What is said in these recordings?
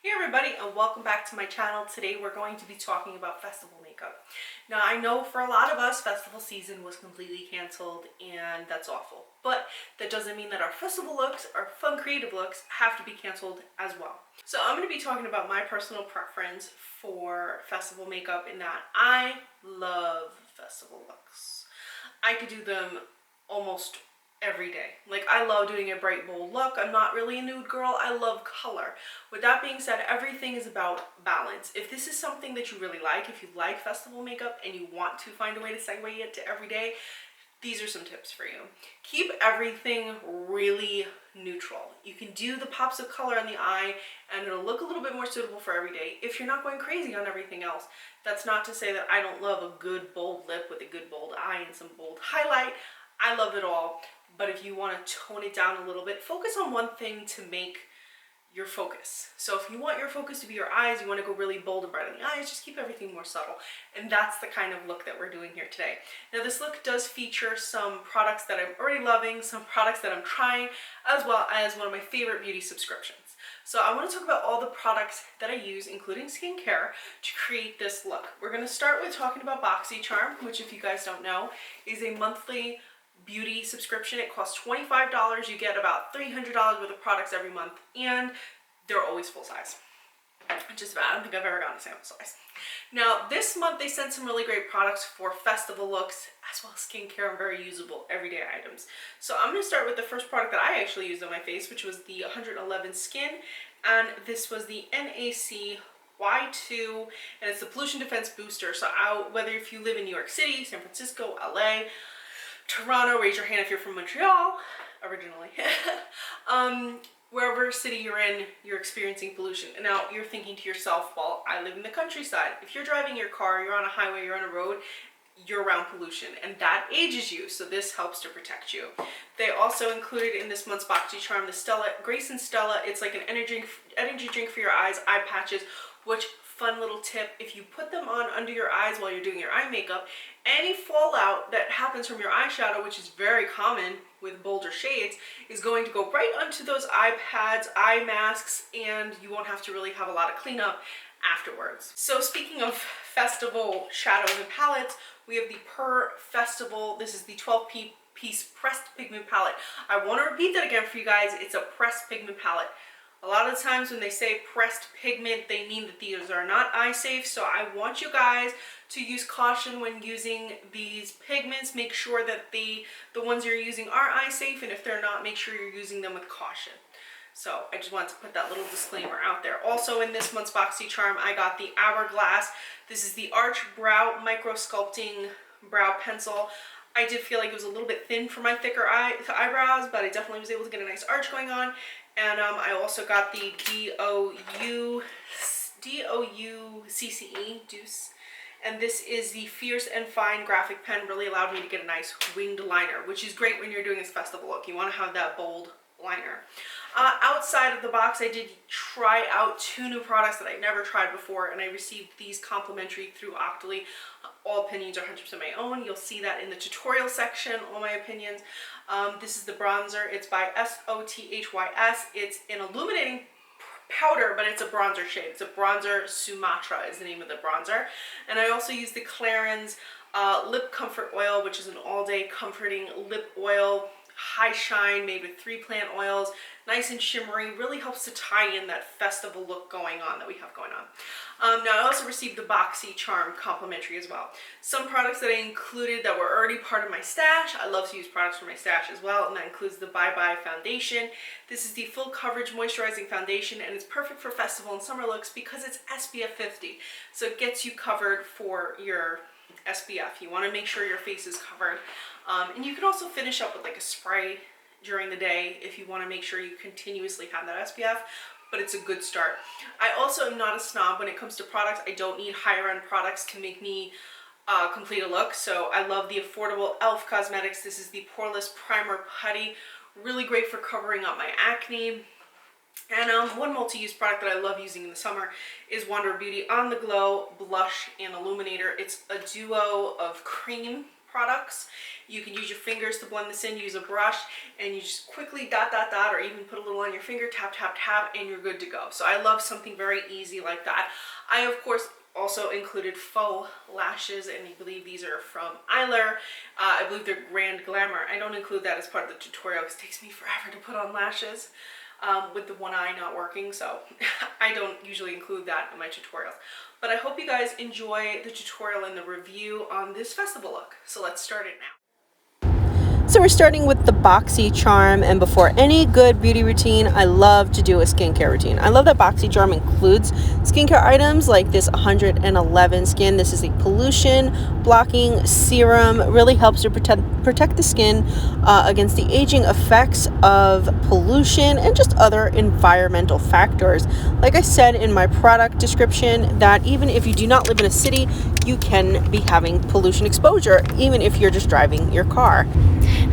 Hey everybody, and welcome back to my channel. Today we're going to be talking about festival makeup. Now I know for a lot of us festival season was completely canceled and that's awful, but that doesn't mean that our festival looks, our fun creative looks have to be canceled as well. So I'm going to be talking about my personal preference for festival makeup in that I love festival looks. I could do them almost every day. Like, I love doing a bright bold look. I'm not really a nude girl. I love color. With that being said, everything is about balance. If this is something that you really like, if you like festival makeup and you want to find a way to segue it to every day, these are some tips for you. Keep everything really neutral. You can do the pops of color on the eye and it'll look a little bit more suitable for every day if you're not going crazy on everything else. That's not to say that I don't love a good bold lip with a good bold eye and some bold highlight. I love it all. But if you want to tone it down a little bit, focus on one thing to make your focus. So if you want your focus to be your eyes, you want to go really bold and bright on the eyes, just keep everything more subtle. And that's the kind of look that we're doing here today. Now this look does feature some products that I'm already loving, some products that I'm trying, as well as one of my favorite beauty subscriptions. So I want to talk about all the products that I use, including skincare, to create this look. We're going to start with talking about Boxy Charm, which if you guys don't know, is a monthly beauty subscription. It costs $25. You get about $300 worth of products every month, and they're always full size. Just about. I don't think I've ever gotten a sample size. Now this month they sent some really great products for festival looks as well as skincare and very usable everyday items. So I'm going to start with the first product that I actually used on my face, which was the 111 Skin, and this was the NAC Y2, and it's the pollution defense booster. So whether if you live in New York City, San Francisco, LA, Toronto, raise your hand if you're from Montreal, originally. Wherever city you're in, you're experiencing pollution. And now you're thinking to yourself, well, I live in the countryside. If you're driving your car, you're on a highway, you're on a road, you're around pollution, and that ages you, so this helps to protect you. They also included in this month's Boxy Charm the Stella, Grace and Stella. It's like an energy drink for your eyes, eye patches, which, fun little tip, if you put them on under your eyes while you're doing your eye makeup, any fallout that happens from your eyeshadow, which is very common with bolder shades, is going to go right onto those eye pads, eye masks, and you won't have to really have a lot of cleanup afterwards. So speaking of festival shadows and palettes, we have the Per Festival. This is the 12-piece pressed pigment palette. I want to repeat that again for you guys. It's a pressed pigment palette. A lot of times when they say pressed pigment, they mean that these are not eye safe. So I want you guys to use caution when using these pigments. Make sure that the ones you're using are eye safe, and if they're not, make sure you're using them with caution. So I just wanted to put that little disclaimer out there. Also in this month's Boxy Charm, I got the Hourglass. This is the Arch Brow Micro Sculpting Brow Pencil. I did feel like it was a little bit thin for my thicker eyebrows, but I definitely was able to get a nice arch going on. And I also got the D-O-U-C-C-E, Deuce. And this is the Fierce and Fine graphic pen. Really allowed me to get a nice winged liner, which is great when you're doing this festival look. You want to have that bold liner. Outside of the box, I did try out 2 new products that I never tried before, and I received these complimentary through Octoly. All opinions are 100% my own. You'll see that in the tutorial section, all my opinions. This is the bronzer. It's by SOTHYS. It's an illuminating powder, but it's a bronzer shade. It's a bronzer Sumatra is the name of the bronzer. And I also use the Clarins Lip Comfort Oil, which is an all-day comforting lip oil. High shine, made with 3 plant oils, nice and shimmery, really helps to tie in that festival look going on that we have going on. Now I also received the Boxy Charm complimentary as well. Some products that I included that were already part of my stash. I love to use products from my stash as well, and that includes the Bye Bye Foundation. This is the full coverage moisturizing foundation, and it's perfect for festival and summer looks because it's SPF 50. So it gets you covered for your SPF. You want to make sure your face is covered. And you can also finish up with like a spray during the day if you want to make sure you continuously have that SPF, but it's a good start. I also am not a snob when it comes to products. I don't need higher end products to make me complete a look. So I love the affordable e.l.f. Cosmetics. This is the Poreless Primer Putty. Really great for covering up my acne. And one multi-use product that I love using in the summer is Wander Beauty On The Glow Blush and Illuminator. It's a duo of cream products. You can use your fingers to blend this in, use a brush, and you just quickly dot, dot, dot, or even put a little on your finger, tap, tap, tap, and you're good to go. So I love something very easy like that. I, of course, also included faux lashes, and I believe these are from Eyler. I believe they're Grand Glamour. I don't include that as part of the tutorial because it takes me forever to put on lashes with the one eye not working, so I don't usually include that in my tutorials. But I hope you guys enjoy the tutorial and the review on this festival look. So let's start it now. So we're starting with the Boxy Charm, and before any good beauty routine, I love to do a skincare routine. I love that Boxy Charm includes skincare items like this 111 Skin. This is a pollution blocking serum. Really helps to protect the skin against the aging effects of pollution and just other environmental factors. Like I said in my product description, that even if you do not live in a city, you can be having pollution exposure, even if you're just driving your car.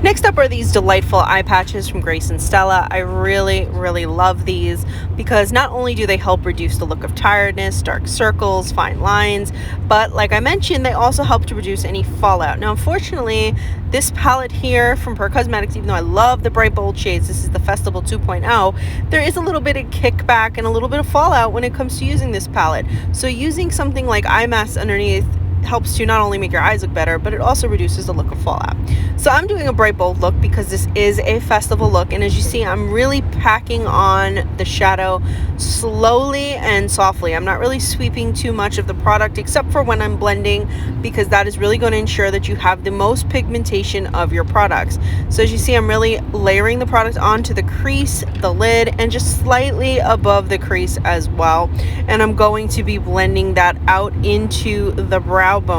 Next up are these delightful eye patches from Grace and Stella. I really, really love these because not only do they help reduce the look of tiredness, dark circles, fine lines, but like I mentioned, they also help to reduce any fallout. Now, unfortunately, this palette here from Per Cosmetics, even though I love the bright bold shades, this is the Festival 2.0, there is a little bit of kickback and a little bit of fallout when it comes to using this palette. So using something like eye masks underneath helps to not only make your eyes look better, but it also reduces the look of fallout. So I'm doing a bright bold look because this is a festival look, and as you see, I'm really packing on the shadow slowly and softly. I'm not really sweeping too much of the product except for when I'm blending, because that is really going to ensure that you have the most pigmentation of your products. So as you see, I'm really layering the product onto the crease, the lid, and just slightly above the crease as well. And I'm going to be blending that out into the brow bone.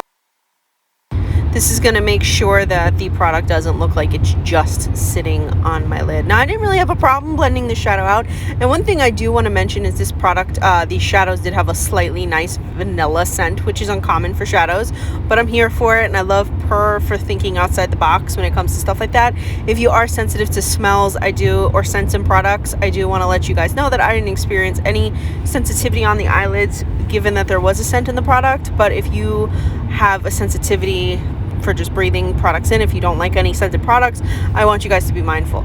This is going to make sure that the product doesn't look like it's just sitting on my lid. Now, I didn't really have a problem blending the shadow out. And one thing I do want to mention is this product, these shadows did have a slightly nice vanilla scent, which is uncommon for shadows, but I'm here for it. And I love Per for thinking outside the box when it comes to stuff like that. If you are sensitive to smells, or scents in products, I do want to let you guys know that I didn't experience any sensitivity on the eyelids, given that there was a scent in the product. But if you have a sensitivity for just breathing products in, if you don't like any scented products, I want you guys to be mindful.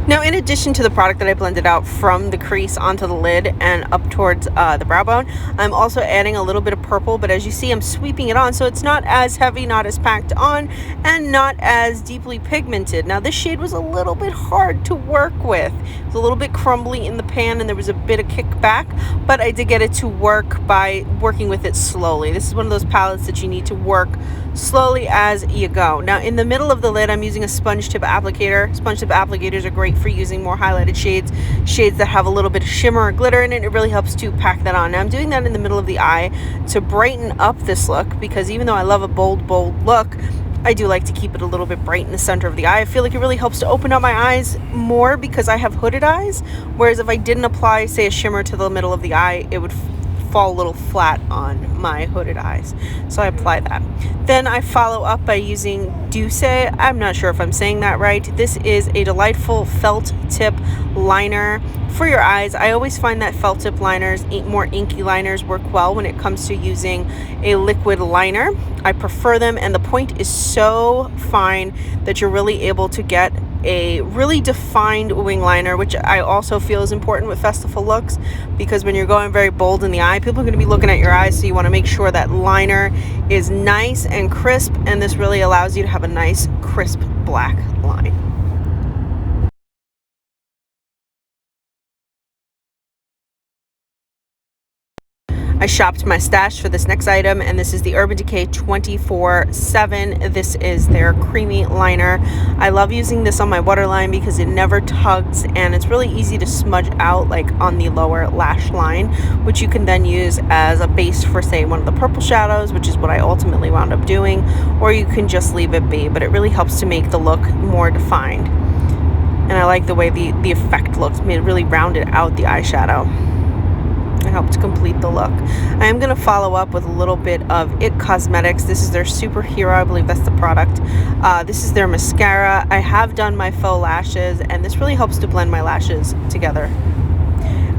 Now, in addition to the product that I blended out from the crease onto the lid and up towards the brow bone, I'm also adding a little bit of purple, but as you see, I'm sweeping it on, so it's not as heavy, not as packed on, and not as deeply pigmented. Now, this shade was a little bit hard to work with. It was a little bit crumbly in the pan, and there was a bit of kickback, but I did get it to work by working with it slowly. This is one of those palettes that you need to work slowly as you go. Now, in the middle of the lid, I'm using a sponge tip applicator. Sponge tip applicators are great for using more highlighted shades that have a little bit of shimmer or glitter in it. It really helps to pack that on. Now, I'm doing that in the middle of the eye to brighten up this look, because even though I love a bold look, I do like to keep it a little bit bright in the center of the eye. I feel like it really helps to open up my eyes more because I have hooded eyes, whereas if I didn't apply, say, a shimmer to the middle of the eye, it would fall a little flat on my hooded eyes. So I apply that. Then I follow up by using Douce. I'm not sure if I'm saying that right. This is a delightful felt tip liner for your eyes. I always find that felt tip liners, more inky liners, work well when it comes to using a liquid liner. I prefer them, and the point is so fine that you're really able to get a really defined wing liner, which I also feel is important with festival looks, because when you're going very bold in the eye, people are going to be looking at your eyes, so you want to make sure that liner is nice and crisp, and this really allows you to have a nice crisp black line. I shopped my stash for this next item, and this is the Urban Decay 24/7. This is their creamy liner. I love using this on my waterline because it never tugs, and it's really easy to smudge out, like on the lower lash line, which you can then use as a base for, say, one of the purple shadows, which is what I ultimately wound up doing, or you can just leave it be, but it really helps to make the look more defined. And I like the way the effect looks. It really rounded out the eyeshadow. It helped complete the look. I am going to follow up with a little bit of IT Cosmetics. This is their Superhero, I believe that's the product. This is their mascara. I have done my faux lashes, and this really helps to blend my lashes together.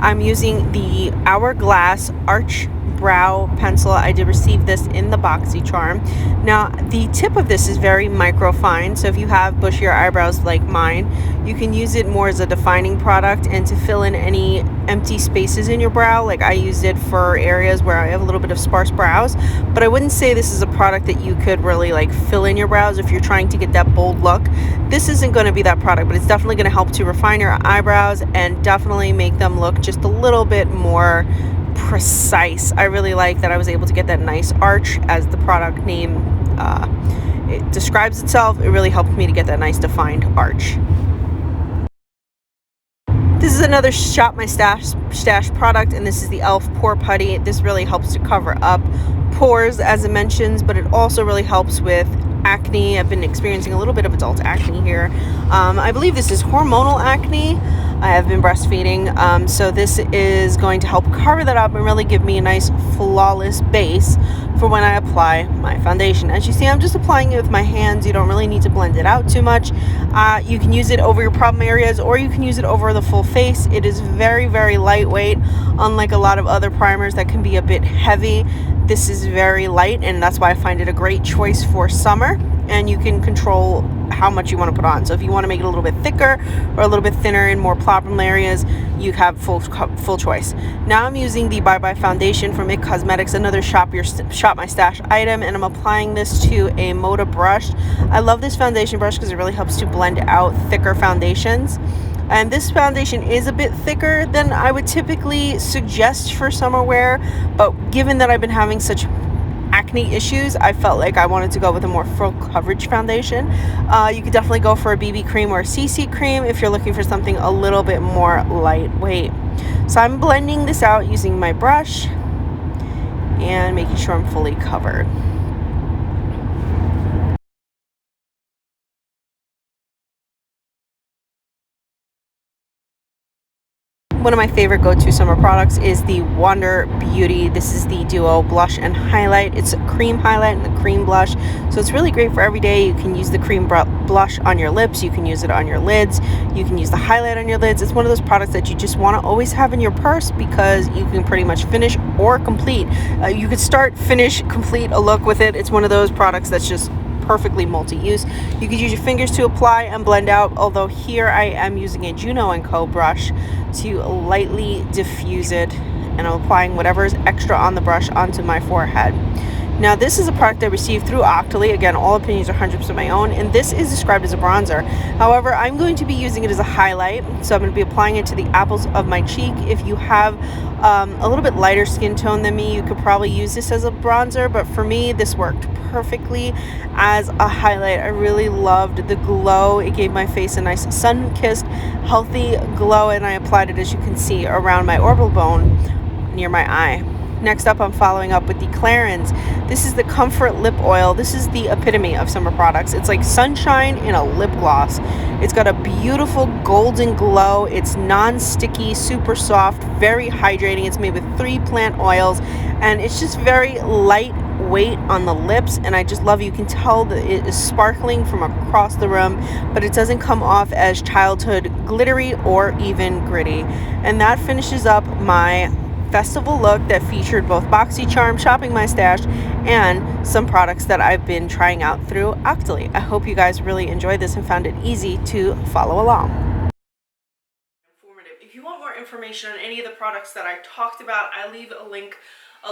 I'm using the Hourglass Arch brow pencil. I did receive this in the Boxy Charm. Now, the tip of this is very micro fine, so if you have bushier eyebrows like mine, you can use it more as a defining product and to fill in any empty spaces in your brow. Like I used it for areas where I have a little bit of sparse brows, but I wouldn't say this is a product that you could really like fill in your brows if you're trying to get that bold look. This isn't going to be that product, but it's definitely going to help to refine your eyebrows and definitely make them look just a little bit more precise. I really like that I was able to get that nice arch, as the product name it describes itself. It really helped me to get that nice defined arch. This is another Shop My Stash product, and this is the e.l.f. Pore Putty. This really helps to cover up pores, as it mentions, but it also really helps with acne. I've been experiencing a little bit of adult acne here. I believe this is hormonal acne. I have been breastfeeding, so this is going to help cover that up and really give me a nice flawless base for when I apply my foundation. As you see, I'm just applying it with my hands. You don't really need to blend it out too much. You can use it over your problem areas, or you can use it over the full face. It is very, very lightweight, unlike a lot of other primers that can be a bit heavy. This is very light, and that's why I find it a great choice for summer, and you can control how much you want to put on. So if you want to make it a little bit thicker or a little bit thinner in more problem areas, you have full choice. Now I'm using the Bye Bye foundation from IT Cosmetics, another Shop My Stash item, and I'm applying this to a Moda brush. I love this foundation brush because it really helps to blend out thicker foundations. And this foundation is a bit thicker than I would typically suggest for summer wear, but given that I've been having such acne issues, I felt like I wanted to go with a more full coverage foundation. You could definitely go for a BB cream or a CC cream if you're looking for something a little bit more lightweight. So I'm blending this out using my brush and making sure I'm fully covered. One of my favorite go-to summer products is the Wander Beauty. This is the Duo Blush and Highlight. It's a cream highlight and a cream blush, so it's really great for every day. You can use the cream blush on your lips, you can use it on your lids, you can use the highlight on your lids. It's one of those products that you just want to always have in your purse because you can pretty much finish or complete. You could start, finish, complete a look with it. It's one of those products that's just perfectly multi-use. You could use your fingers to apply and blend out, although here I am using a Juno & Co brush to lightly diffuse it, and I'm applying whatever is extra on the brush onto my forehead. Now this is a product I received through Octoly. Again, all opinions are 100% my own, and this is described as a bronzer. However, I'm going to be using it as a highlight, so I'm going to be applying it to the apples of my cheek. If you have a little bit lighter skin tone than me, you could probably use this as a bronzer, but for me, this worked perfectly as a highlight. I really loved the glow. It gave my face a nice sun-kissed, healthy glow, and I applied it, as you can see, around my orbital bone near my eye. Next up, I'm following up with the Clarins. This is the Comfort Lip Oil. This is the epitome of summer products. It's like sunshine in a lip gloss. It's got a beautiful golden glow. It's non-sticky, super soft, very hydrating. It's made with 3 plant oils, and it's just very lightweight on the lips, and I just love it. You can tell that it is sparkling from across the room, but it doesn't come off as childhood glittery or even gritty. And that finishes up my festival look that featured both Boxy Charm, Shopping My Stash, and some products that I've been trying out through Octoly. I hope you guys really enjoyed this and found it easy to follow along. Informative. If you want more information on any of the products that I talked about, I leave a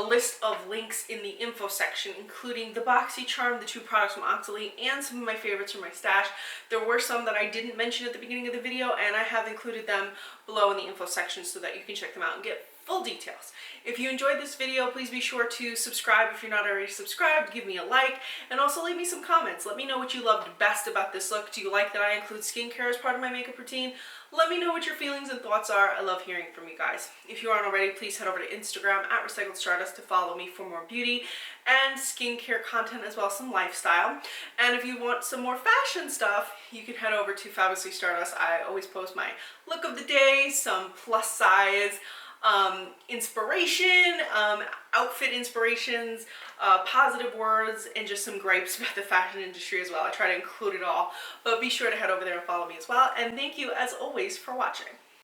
list of links in the info section, including the Boxy Charm, the 2 products from Octoly, and some of my favorites from my stash. There were some that I didn't mention at the beginning of the video, and I have included them below in the info section so that you can check them out and get full details. If you enjoyed this video, please be sure to subscribe if you're not already subscribed, give me a like, and also leave me some comments. Let me know what you loved best about this look. Do you like that I include skincare as part of my makeup routine? Let me know what your feelings and thoughts are. I love hearing from you guys. If you aren't already, please head over to Instagram at Recycled Stardust to follow me for more beauty and skincare content, as well as some lifestyle. And if you want some more fashion stuff, you can head over to Fabulously Stardust. I always post my look of the day, some plus size inspiration, outfit inspirations, positive words, and just some gripes about the fashion industry as well. I try to include it all, but be sure to head over there and follow me as well. And thank you as always for watching.